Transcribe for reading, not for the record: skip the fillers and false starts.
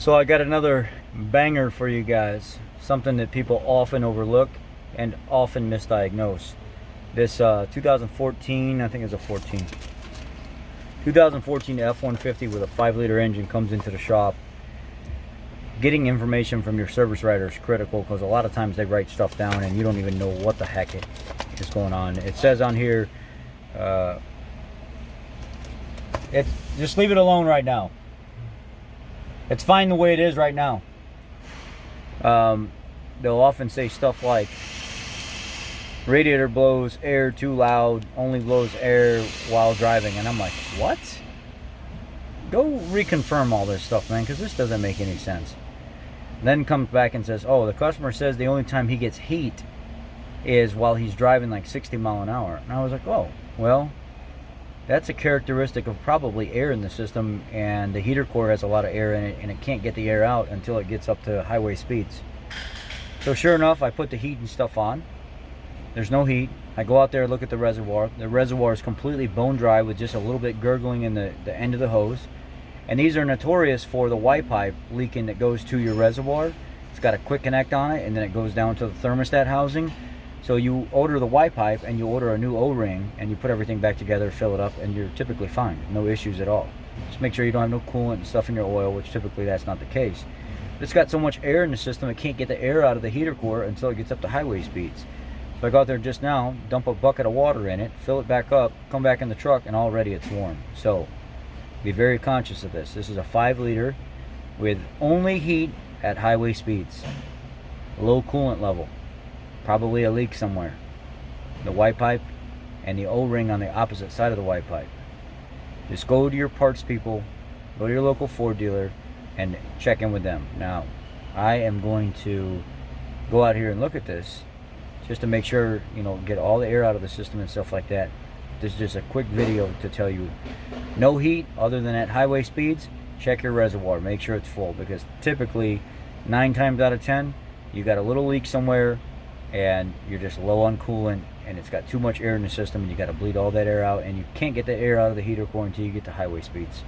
So I got another banger for you guys, something that people often overlook and often misdiagnose. This 2014, I think it's a 2014 F-150 with a 5-liter engine comes into the shop. Getting information from your service writer is critical because a lot of times they write stuff down and you don't even know what the heck is going on. It says on here, just leave it alone right now. It's fine the way it is right now. They'll often say stuff like, radiator blows air too loud, only blows air while driving. And I'm like, what? Go reconfirm all this stuff, man, because this doesn't make any sense. Then comes back and says, oh, the customer says the only time he gets heat is while he's driving like 60 mile an hour. And I was like, oh, well, that's a characteristic of probably air in the system, and the heater core has a lot of air in it, and it can't get the air out until it gets up to highway speeds. So sure enough, I put the heat and stuff on. There's no heat. I go out there, look at the reservoir. The reservoir is completely bone dry with just a little bit gurgling in the end of the hose. And these are notorious for the Y pipe leaking that goes to your reservoir. It's got a quick connect on it, and then it goes down to the thermostat housing. So you order the Y pipe and you order a new O-ring and you put everything back together, fill it up, and you're typically fine. No issues at all. Just make sure you don't have no coolant and stuff in your oil, which typically that's not the case. It's got so much air in the system it can't get the air out of the heater core until it gets up to highway speeds. So I got there just now, dump a bucket of water in it, fill it back up, come back in the truck, and already it's warm. So be very conscious of this. This is a 5-liter with only heat at highway speeds. Low coolant level. Probably a leak somewhere. The Y pipe and the O-ring on the opposite side of the Y pipe. Just go to your parts people, go to your local Ford dealer, and check in with them. Now, I am going to go out here and look at this just to make sure, get all the air out of the system and stuff like that. This is just a quick video to tell you, no heat other than at highway speeds. Check your reservoir, make sure it's full, because typically 9 times out of 10 you got a little leak somewhere and you're just low on coolant and it's got too much air in the system and you got to bleed all that air out, and you can't get the air out of the heater core until you get to highway speeds.